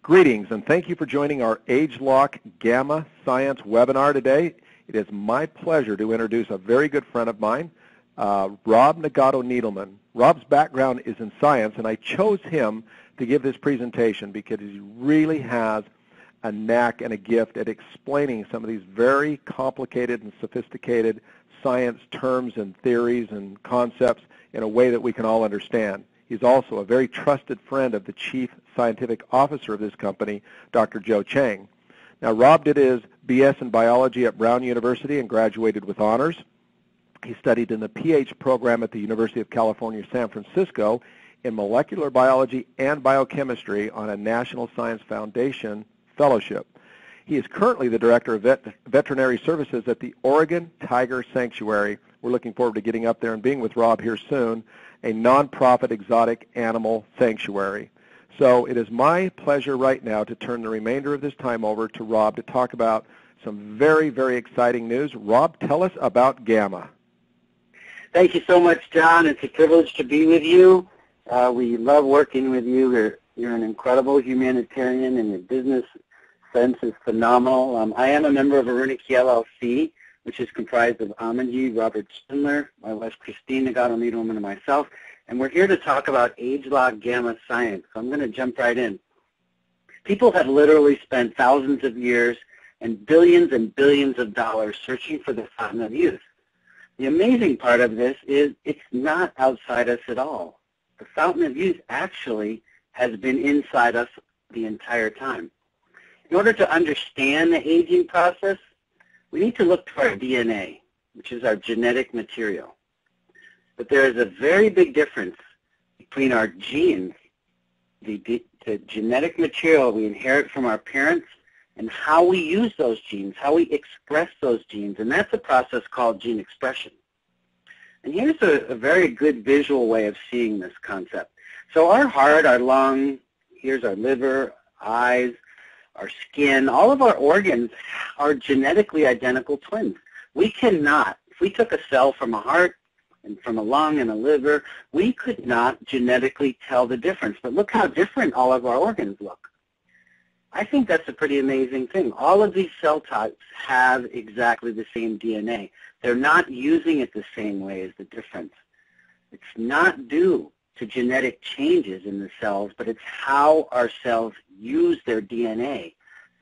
Greetings, and thank you for joining our ageLOC Gamma Science webinar today. It is my pleasure to introduce a very good friend of mine, Rob Needleman. Rob's background is in science, and I chose him to give this presentation because he really has a knack and a gift at explaining some of these very complicated and sophisticated science terms and theories and concepts in a way that we can all understand. He's also a very trusted friend of the Chief Scientific Officer of this company, Dr. Joe Chang. Now, Rob did his BS in biology at Brown University and graduated with honors. He studied in the PH program at the University of California, San Francisco in molecular biology and biochemistry on a National Science Foundation fellowship. He is currently the Director of Veterinary Services at the Oregon Tiger Sanctuary. We're looking forward to getting up there and being with Rob here soon, a nonprofit exotic animal sanctuary. So it is my pleasure right now to turn the remainder of this time over to Rob to talk about some very, very exciting news. Rob, tell us about Gamma. Thank you so much, John. It's a privilege to be with you. We love working with you. You're an incredible humanitarian, and your business sense is phenomenal. I am a member of ageLOC, LLC, which is comprised of Amanji, Robert Spindler, my wife Christine needleman, and myself. And we're here to talk about ageLOC Gamma Science. So I'm going to jump right in. People have literally spent thousands of years and billions of dollars searching for the fountain of youth. The amazing part of this is it's not outside us at all. The fountain of youth actually has been inside us the entire time. In order to understand the aging process, we need to look to our DNA, which is our genetic material. But there is a very big difference between our genes, the genetic material we inherit from our parents, and how we use those genes, how we express those genes, and that's a process called gene expression. And here's a very good visual way of seeing this concept. So our heart, our lung, here's our liver, eyes, our skin, all of our organs are genetically identical twins. We cannot, if we took a cell from a heart and from a lung and a liver, we could not genetically tell the difference. But look how different all of our organs look. I think that's a pretty amazing thing. All of these cell types have exactly the same DNA. They're not using it the same way as the difference. It's not due to genetic changes in the cells, but it's how our cells use their DNA.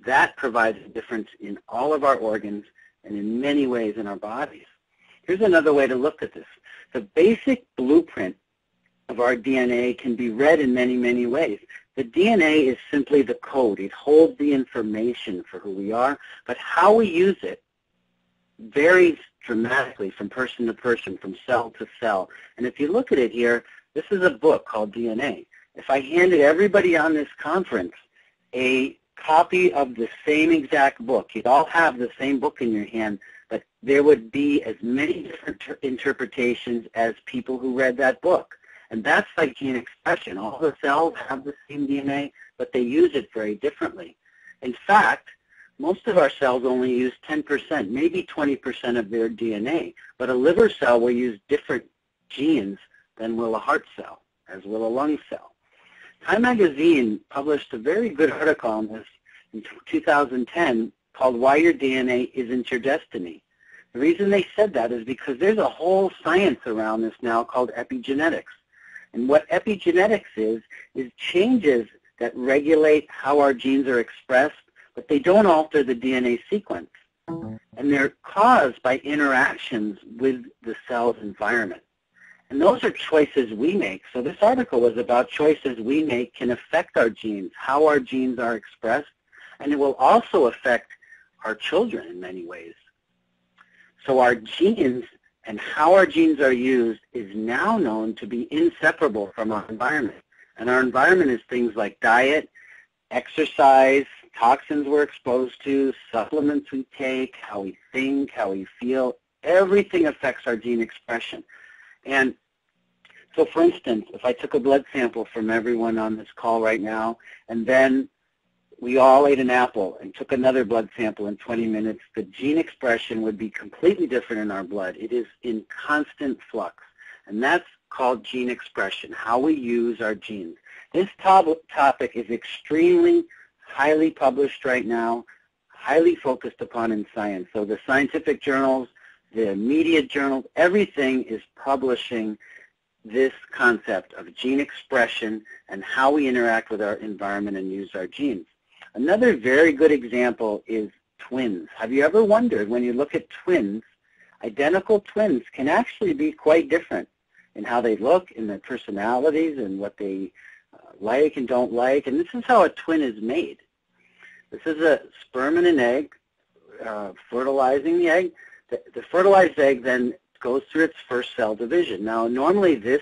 That provides a difference in all of our organs and in many ways in our bodies. Here's another way to look at this. The basic blueprint of our DNA can be read in many, many ways. The DNA is simply the code. It holds the information for who we are, but how we use it varies dramatically from person to person, from cell to cell. And if you look at it here, this is a book called DNA. If I handed everybody on this conference a copy of the same exact book, you'd all have the same book in your hand, but there would be as many different interpretations as people who read that book. And that's like gene expression. All the cells have the same DNA, but they use it very differently. In fact, most of our cells only use 10%, maybe 20% of their DNA, but a liver cell will use different genes than will a heart cell, as will a lung cell. Time magazine published a very good article on this in 2010 called Why Your DNA Isn't Your Destiny. The reason they said that is because there's a whole science around this now called epigenetics. And what epigenetics is changes that regulate how our genes are expressed, but they don't alter the DNA sequence. And they're caused by interactions with the cell's environment. And those are choices we make. So this article was about choices we make can affect our genes, how our genes are expressed, and it will also affect our children in many ways. So our genes and how our genes are used is now known to be inseparable from our environment. And our environment is things like diet, exercise, toxins we're exposed to, supplements we take, how we think, how we feel. Everything affects our gene expression. And so, for instance, if I took a blood sample from everyone on this call right now, and then we all ate an apple and took another blood sample in 20 minutes, the gene expression would be completely different in our blood. It is in constant flux, and that's called gene expression, how we use our genes. This topic is extremely highly published right now, highly focused upon in science. So the scientific journals, the media journals, everything is publishing this concept of gene expression and how we interact with our environment and use our genes. Another very good example is twins. Have you ever wondered, when you look at twins, identical twins can actually be quite different in how they look, in their personalities, and what they like and don't like. And this is how a twin is made. This is a sperm and an egg fertilizing the egg. The fertilized egg then goes through its first cell division. Now, normally this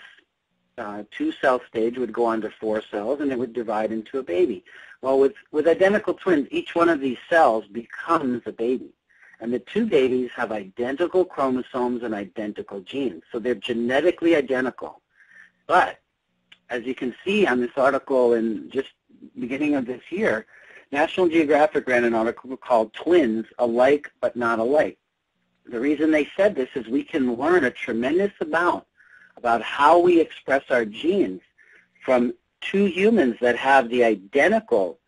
two-cell stage would go on to 4 cells, and it would divide into a baby. Well, with identical twins, each one of these cells becomes a baby. And the two babies have identical chromosomes and identical genes. So they're genetically identical. But as you can see on this article in just beginning of this year, National Geographic ran an article called Twins, Alike but Not Alike. The reason they said this is we can learn a tremendous amount about how we express our genes from two humans that have the identical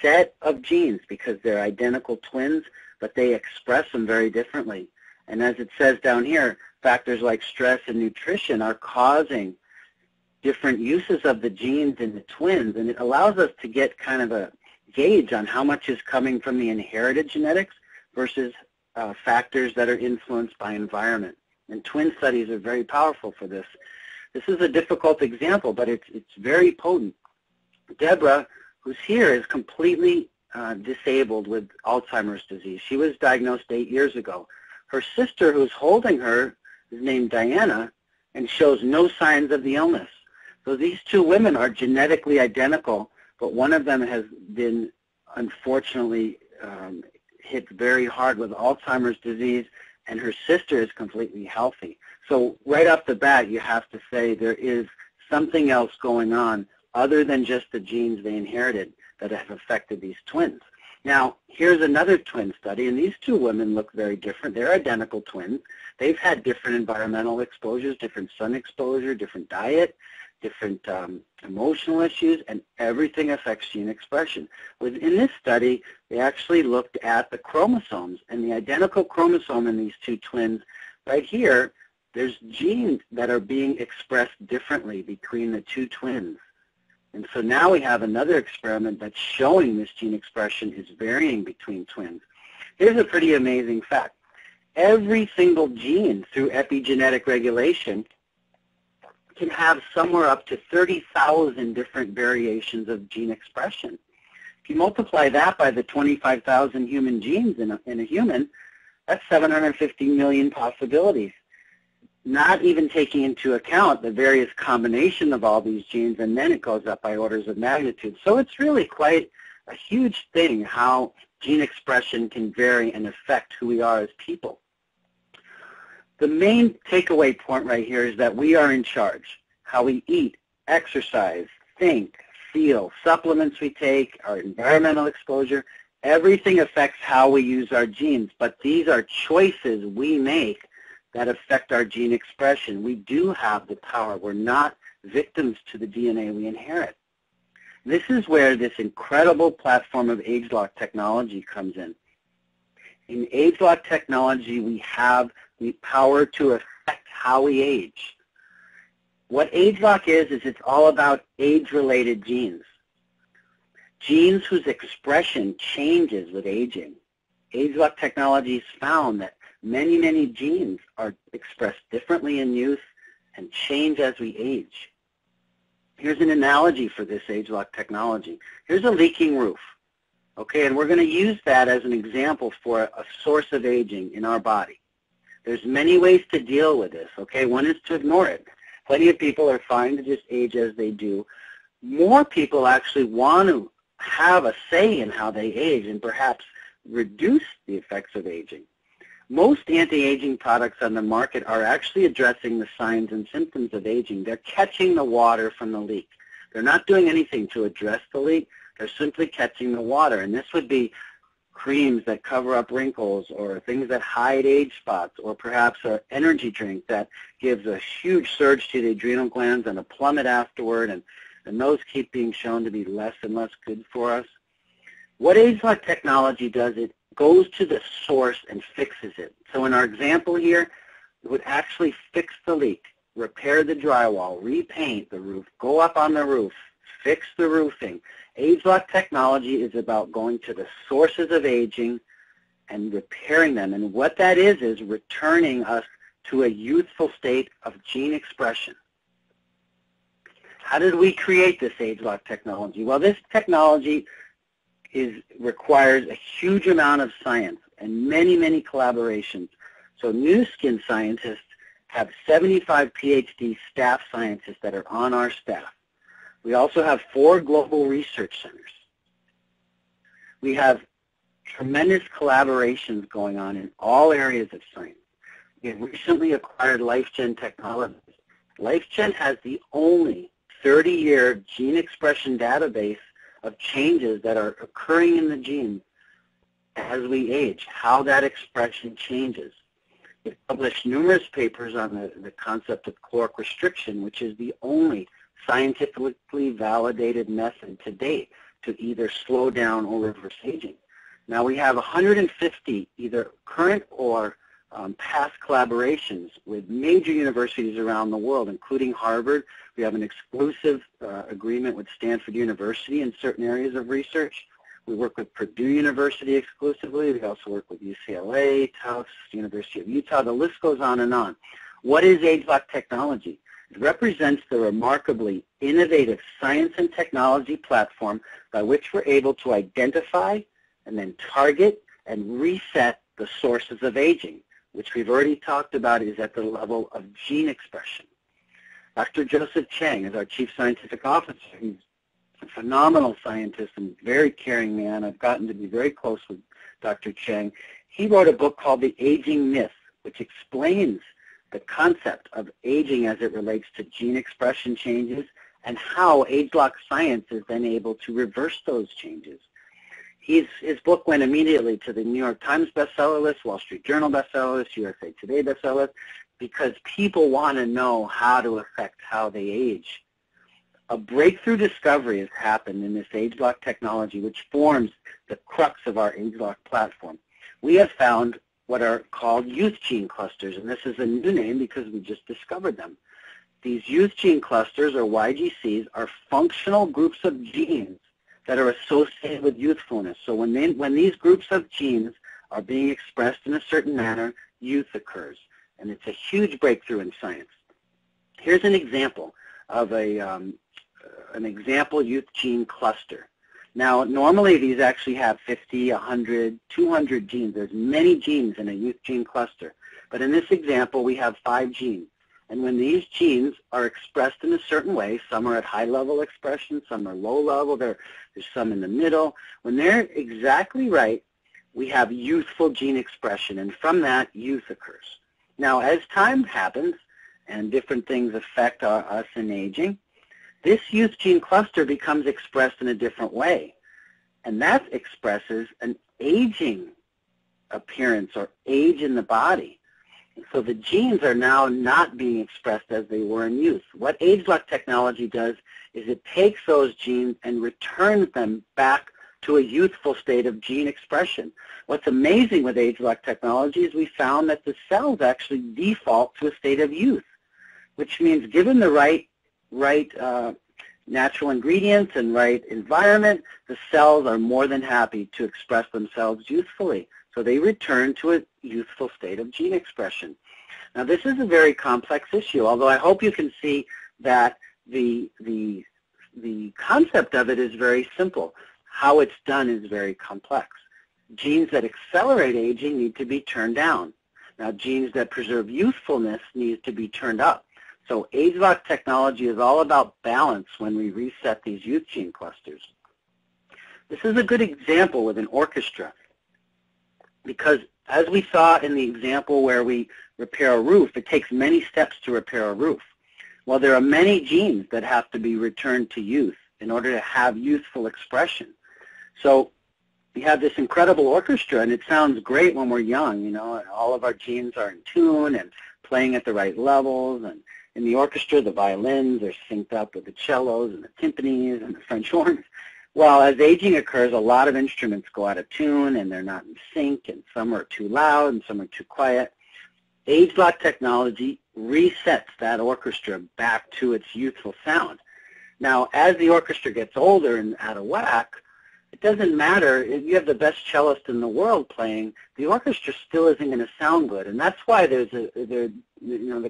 set of genes, because they're identical twins, but they express them very differently. And as it says down here, factors like stress and nutrition are causing different uses of the genes in the twins, and it allows us to get kind of a gauge on how much is coming from the inherited genetics versus factors that are influenced by environment. And twin studies are very powerful for this. This is a difficult example, but it's very potent. Deborah, who's here, is completely disabled with Alzheimer's disease. She was diagnosed 8 years ago. Her sister, who's holding her, is named Diana and shows no signs of the illness. So these two women are genetically identical, but one of them has been unfortunately hit very hard with Alzheimer's disease, and her sister is completely healthy. So right off the bat, you have to say there is something else going on other than just the genes they inherited that have affected these twins. Now, here's another twin study, and these two women look very different. They're identical twins. They've had different environmental exposures, different sun exposure, different diet, different emotional issues, and everything affects gene expression. Within this study, they actually looked at the chromosomes, and the identical chromosome in these two twins, right here, there's genes that are being expressed differently between the two twins. And so now we have another experiment that's showing this gene expression is varying between twins. Here's a pretty amazing fact. Every single gene through epigenetic regulation can have somewhere up to 30,000 different variations of gene expression. If you multiply that by the 25,000 human genes in a human, that's 750 million possibilities, not even taking into account the various combination of all these genes, and then it goes up by orders of magnitude. So it's really quite a huge thing how gene expression can vary and affect who we are as people. The main takeaway point right here is that we are in charge. How we eat, exercise, think, feel, supplements we take, our environmental exposure, everything affects how we use our genes, but these are choices we make that affect our gene expression. We do have the power. We're not victims to the DNA we inherit. This is where this incredible platform of ageLOC technology comes in. In ageLOC technology, we have the power to affect how we age. What ageLOC is it's all about age-related genes. Genes whose expression changes with aging. ageLOC technology has found that many, many genes are expressed differently in youth and change as we age. Here's an analogy for this ageLOC technology. Here's a leaking roof, okay, and we're going to use that as an example for a source of aging in our body. There's many ways to deal with this, okay? One is to ignore it. Plenty of people are fine to just age as they do. More people actually want to have a say in how they age and perhaps reduce the effects of aging. Most anti-aging products on the market are actually addressing the signs and symptoms of aging. They're catching the water from the leak. They're not doing anything to address the leak. They're simply catching the water. And this would be creams that cover up wrinkles, or things that hide age spots, or perhaps an energy drink that gives a huge surge to the adrenal glands and a plummet afterward, and those keep being shown to be less and less good for us. What ageLOC technology does, it goes to the source and fixes it. So in our example here, it would actually fix the leak, repair the drywall, repaint the roof, go up on the roof, fix the roofing. ageLOC technology is about going to the sources of aging and repairing them. And what that is returning us to a youthful state of gene expression. How did we create this ageLOC technology? Well, this technology requires a huge amount of science and many, many collaborations. So Nu Skin scientists have 75 PhD staff scientists that are on our staff. We also have 4 global research centers. We have tremendous collaborations going on in all areas of science. We have recently acquired LifeGen Technologies. LifeGen has the only 30-year gene expression database of changes that are occurring in the genes as we age, how that expression changes. It published numerous papers on the concept of caloric restriction, which is the only scientifically validated method to date to either slow down or reverse aging. Now we have 150 either current or past collaborations with major universities around the world, including Harvard. We have an exclusive agreement with Stanford University in certain areas of research. We work with Purdue University exclusively. We also work with UCLA, Tufts, University of Utah. The list goes on and on. What is ageLOC technology? It represents the remarkably innovative science and technology platform by which we're able to identify and then target and reset the sources of aging, which we've already talked about is at the level of gene expression. Dr. Joseph Chang is our Chief Scientific Officer. He's a phenomenal scientist and very caring man. I've gotten to be very close with Dr. Chang. He wrote a book called The Aging Myth, which explains the concept of aging as it relates to gene expression changes and how ageLOC science is then able to reverse those changes. His book went immediately to the New York Times bestseller list, Wall Street Journal bestseller list, USA Today bestseller list, because people want to know how to affect how they age. A breakthrough discovery has happened in this ageLOC technology, which forms the crux of our ageLOC platform. We have found what are called youth gene clusters, and this is a new name because we just discovered them. These youth gene clusters, or YGCs, are functional groups of genes that are associated with youthfulness. So when these groups of genes are being expressed in a certain manner, youth occurs. And it's a huge breakthrough in science. Here's an example of an example youth gene cluster. Now, normally these actually have 50, 100, 200 genes. There's many genes in a youth gene cluster. But in this example, we have 5 genes. And when these genes are expressed in a certain way, some are at high-level expression, some are low-level, there's some in the middle. When they're exactly right, we have youthful gene expression, and from that, youth occurs. Now, as time happens and different things affect us in aging, this youth gene cluster becomes expressed in a different way, and that expresses an aging appearance or age in the body. So the genes are now not being expressed as they were in youth. What ageLOC technology does is it takes those genes and returns them back to a youthful state of gene expression. What's amazing with ageLOC technology is we found that the cells actually default to a state of youth, which means given the right natural ingredients and right environment, the cells are more than happy to express themselves youthfully. So they return to a youthful state of gene expression. Now this is a very complex issue, although I hope you can see that the concept of it is very simple. How it's done is very complex. Genes that accelerate aging need to be turned down. Now genes that preserve youthfulness need to be turned up. So ageLOC technology is all about balance when we reset these youth gene clusters. This is a good example with an orchestra, because as we saw in the example where we repair a roof, it takes many steps to repair a roof. Well, there are many genes that have to be returned to youth in order to have youthful expression. So we have this incredible orchestra, and it sounds great when we're young, you know, and all of our genes are in tune and playing at the right levels. And in the orchestra, the violins are synced up with the cellos and the timpanis and the French horns. Well, as aging occurs, a lot of instruments go out of tune and they're not in sync, and some are too loud and some are too quiet. ageLOC technology resets that orchestra back to its youthful sound. Now, as the orchestra gets older and out of whack, it doesn't matter if you have the best cellist in the world playing, the orchestra still isn't going to sound good. And that's why the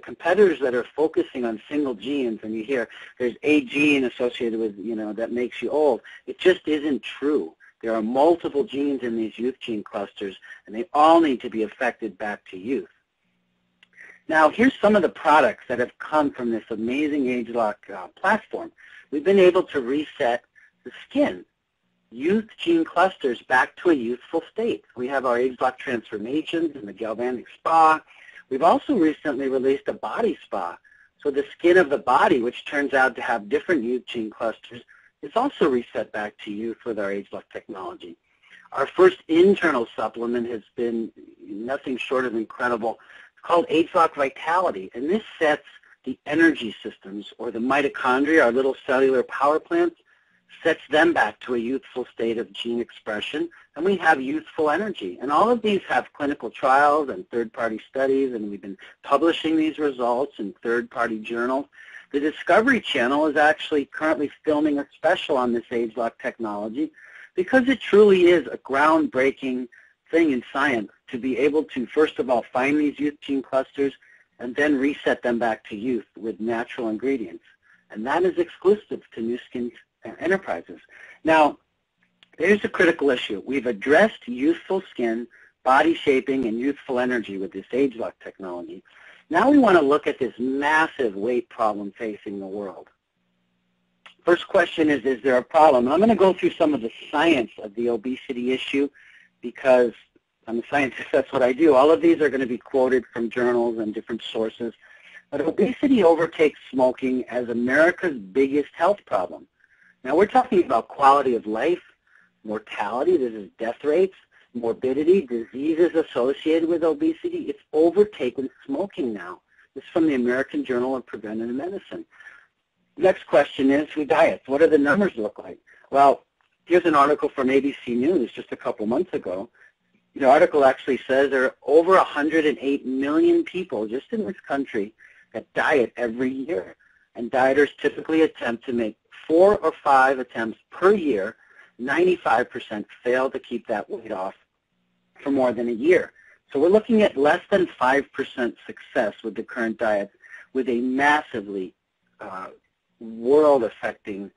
competitors that are focusing on single genes, and you hear there's a gene associated with, that makes you old. It just isn't true. There are multiple genes in these youth gene clusters, and they all need to be affected back to youth. Now, here's some of the products that have come from this amazing ageLOC platform. We've been able to reset the skin, youth gene clusters back to a youthful state. We have our ageLOC transformations in the galvanic spa. We've also recently released a body spa. So the skin of the body, which turns out to have different youth gene clusters, is also reset back to youth with our ageLOC technology. Our first internal supplement has been nothing short of incredible. It's called ageLOC Vitality, and this sets the energy systems, or the mitochondria, our little cellular power plants, sets them back to a youthful state of gene expression, and we have youthful energy. And all of these have clinical trials and third-party studies, and we've been publishing these results in third-party journals. The Discovery Channel is actually currently filming a special on this ageLOC technology because it truly is a groundbreaking thing in science to be able to, first of all, find these youth gene clusters and then reset them back to youth with natural ingredients. And that is exclusive to Nu Skin Enterprises. Now, there's a critical issue. We've addressed youthful skin, body shaping, and youthful energy with this ageLOC technology. Now we want to look at this massive weight problem facing the world. First question is there a problem? I'm going to go through some of the science of the obesity issue because I'm a scientist, that's what I do. All of these are going to be quoted from journals and different sources. But obesity overtakes smoking as America's biggest health problem. Now we're talking about quality of life, mortality, this is death rates, morbidity, diseases associated with obesity. It's overtaken smoking now. This is from the American Journal of Preventive Medicine. Next question is, who diets? What do the numbers look like? Well, here's an article from ABC News just a couple months ago. The article actually says there are over 108 million people just in this country that diet every year. And dieters typically attempt to make 4 or 5 attempts per year. 95% fail to keep that weight off for more than a year. So we're looking at less than 5% success with the current diet, with a massively world-affecting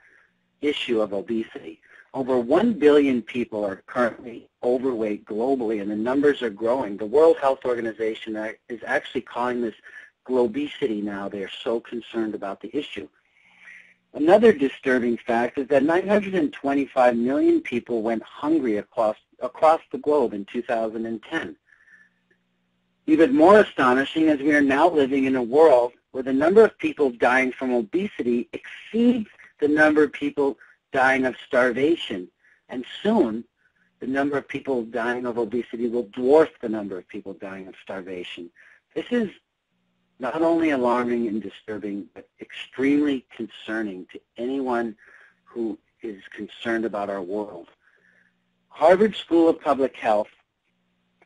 issue of obesity. Over 1 billion people are currently overweight globally, and the numbers are growing. The World Health Organization is actually calling this globesity now. They are so concerned about the issue. Another disturbing fact is that 925 million people went hungry across the globe in 2010. Even more astonishing is we are now living in a world where the number of people dying from obesity exceeds the number of people dying of starvation. And soon, the number of people dying of obesity will dwarf the number of people dying of starvation. This is not only alarming and disturbing, but extremely concerning to anyone who is concerned about our world. Harvard School of Public Health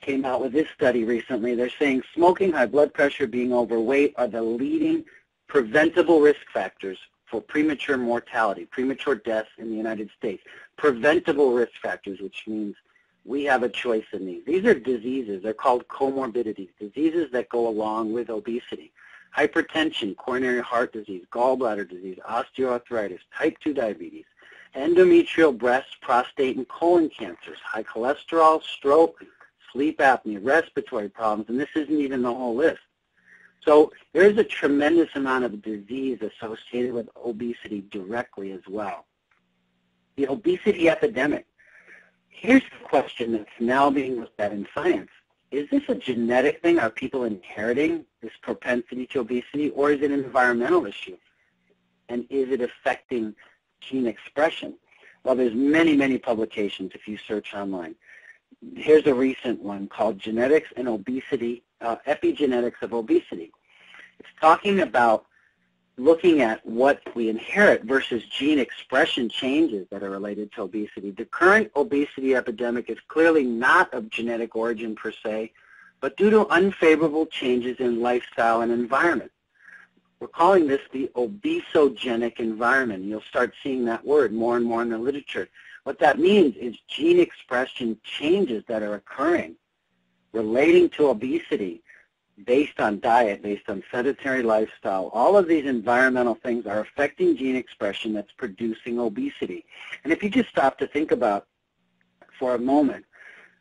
came out with this study recently. They're saying smoking, high blood pressure, being overweight are the leading preventable risk factors for premature mortality, premature deaths in the United States. Preventable risk factors, which means we have a choice in these. These are diseases. They're called comorbidities, diseases that go along with obesity. Hypertension, coronary heart disease, gallbladder disease, osteoarthritis, type 2 diabetes, endometrial, breast, prostate, and colon cancers, high cholesterol, stroke, sleep apnea, respiratory problems, and this isn't even the whole list. So there's a tremendous amount of disease associated with obesity directly as well. The obesity epidemic. Here's the question that's now being looked at in science. Is this a genetic thing? Are people inheriting this propensity to obesity, or is it an environmental issue? And is it affecting gene expression? Well, there's many, many publications if you search online. Here's a recent one called Genetics and Obesity, Epigenetics of Obesity. It's talking about looking at what we inherit versus gene expression changes that are related to obesity. The current obesity epidemic is clearly not of genetic origin per se, but due to unfavorable changes in lifestyle and environment. We're calling this the obesogenic environment. You'll start seeing that word more and more in the literature. What that means is gene expression changes that are occurring relating to obesity based on diet, based on sedentary lifestyle. All of these environmental things are affecting gene expression that's producing obesity. And if you just stop to think about for a moment,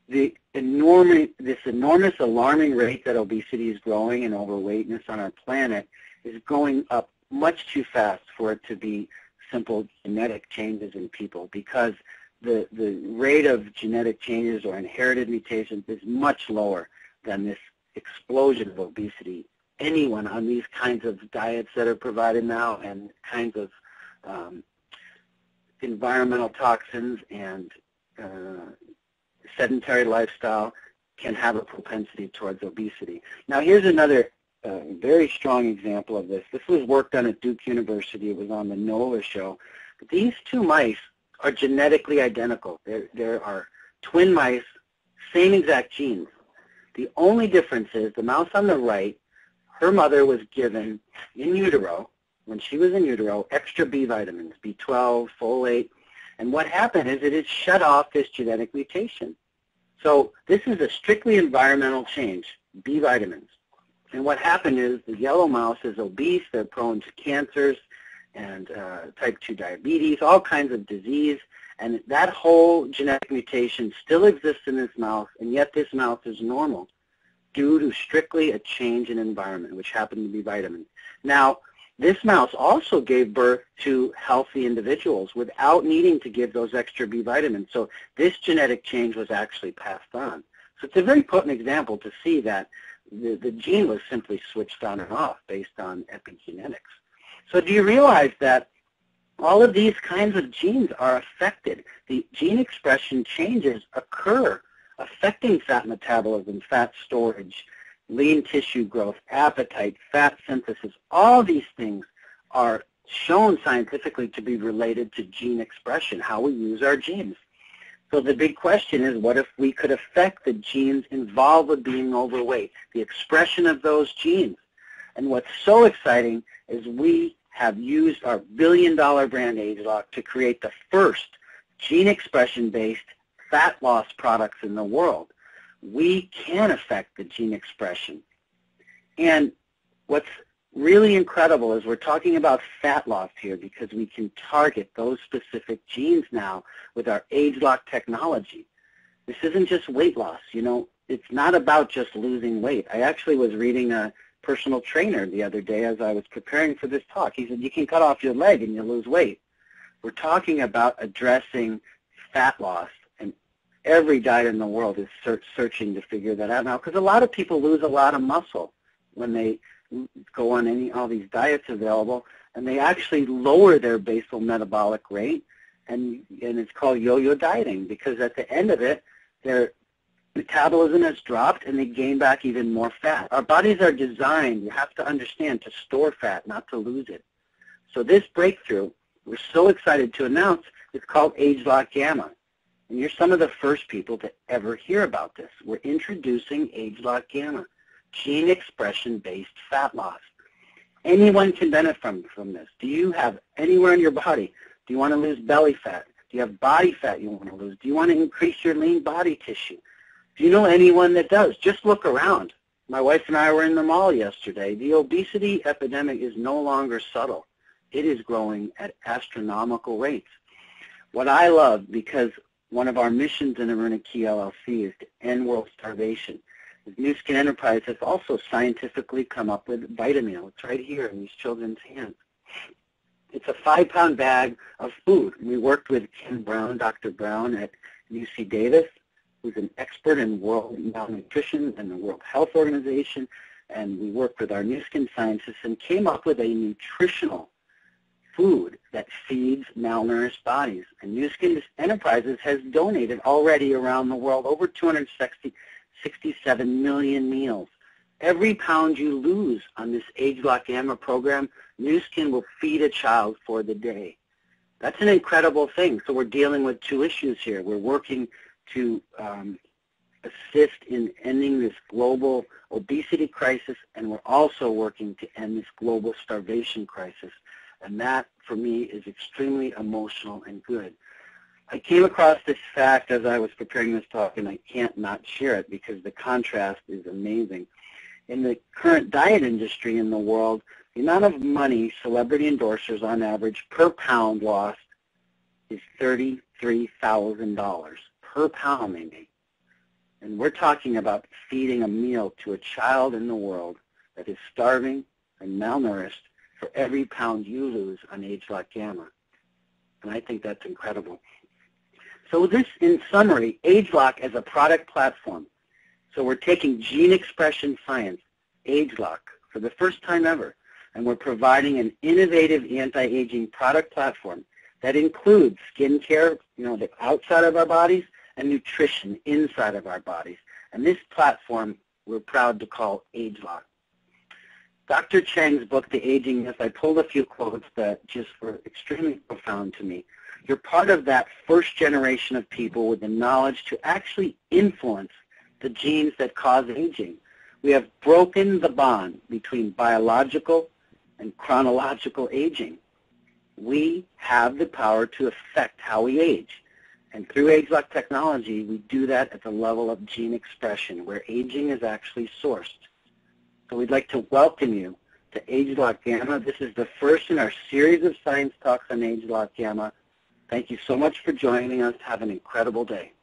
this enormous alarming rate that obesity is growing and overweightness on our planet is going up much too fast for it to be simple genetic changes in people, because the rate of genetic changes or inherited mutations is much lower than this explosion of obesity. Anyone on these kinds of diets that are provided now and kinds of environmental toxins and sedentary lifestyle can have a propensity towards obesity. Now here's another very strong example of this. This was work done at Duke University. It was on the NOVA show. But these two mice are genetically identical. There are twin mice, same exact genes. The only difference is the mouse on the right, her mother was given in utero, when she was in utero, extra B vitamins, B12, folate, and what happened is it has shut off this genetic mutation. So this is a strictly environmental change, B vitamins. And what happened is the yellow mouse is obese, they're prone to cancers and type 2 diabetes, all kinds of disease, and that whole genetic mutation still exists in this mouse, and yet this mouse is normal due to strictly a change in environment, which happened to be vitamins. Now, this mouse also gave birth to healthy individuals without needing to give those extra B vitamins, so this genetic change was actually passed on. So it's a very potent example to see that the gene was simply switched on and off based on epigenetics. So do you realize that all of these kinds of genes are affected? The gene expression changes occur affecting fat metabolism, fat storage, lean tissue growth, appetite, fat synthesis. All these things are shown scientifically to be related to gene expression, how we use our genes. So the big question is, what if we could affect the genes involved with being overweight, the expression of those genes? And what's so exciting is we have used our billion-dollar brand ageLOC to create the first gene expression-based fat loss products in the world. We can affect the gene expression. And what's really incredible is we're talking about fat loss here because we can target those specific genes now with our ageLOC technology. This isn't just weight loss. You know, it's not about just losing weight. I actually was reading a personal trainer the other day as I was preparing for this talk. He said, you can cut off your leg and you'll lose weight. We're talking about addressing fat loss, and every diet in the world is searching to figure that out now, because a lot of people lose a lot of muscle when they go on all these diets available, and they actually lower their basal metabolic rate, and it's called yo-yo dieting, because at the end of it, their metabolism has dropped and they gain back even more fat. Our bodies are designed, you have to understand, to store fat, not to lose it. So this breakthrough, we're so excited to announce, it's called ageLOC Gamma. And you're some of the first people to ever hear about this. We're introducing ageLOC Gamma, gene expression-based fat loss. Anyone can benefit from this. Do you have anywhere in your body? Do you want to lose belly fat? Do you have body fat you want to lose? Do you want to increase your lean body tissue? Do you know anyone that does? Just look around. My wife and I were in the mall yesterday. The obesity epidemic is no longer subtle. It is growing at astronomical rates. What I love, because one of our missions in Aruna Key LLC is to end world starvation, New Skin Enterprise has also scientifically come up with Vitamil. It's right here in these children's hands. It's a 5-pound bag of food. We worked with Ken Brown, Dr. Brown at UC Davis, who's an expert in world malnutrition and the World Health Organization, and we worked with our New Skin scientists and came up with a nutritional food that feeds malnourished bodies. And New Skin Enterprises has donated already around the world over 267 million meals Every pound you lose on this ageLOC Gamma program, Nu Skin will feed a child for the day. That's an incredible thing. So we're dealing with two issues here. We're working to assist in ending this global obesity crisis, and we're also working to end this global starvation crisis. And that, for me, is extremely emotional and good. I came across this fact as I was preparing this talk, and I can't not share it because the contrast is amazing. In the current diet industry in the world, the amount of money celebrity endorsers on average per pound lost is $33,000 per pound they make. And we're talking about feeding a meal to a child in the world that is starving and malnourished for every pound you lose on ageLOC Gamma. And I think that's incredible. So this, in summary, ageLOC as a product platform. So we're taking gene expression science, ageLOC, for the first time ever, and we're providing an innovative anti-aging product platform that includes skincare, the outside of our bodies, and nutrition inside of our bodies. And this platform we're proud to call ageLOC. Dr. Cheng's book, The Aging Myth, I pulled a few quotes that just were extremely profound to me. You're part of that first generation of people with the knowledge to actually influence the genes that cause aging. We have broken the bond between biological and chronological aging. We have the power to affect how we age. And through ageLOC technology, we do that at the level of gene expression, where aging is actually sourced. So we'd like to welcome you to ageLOC Gamma. This is the first in our series of science talks on ageLOC Gamma. Thank you so much for joining us. Have an incredible day.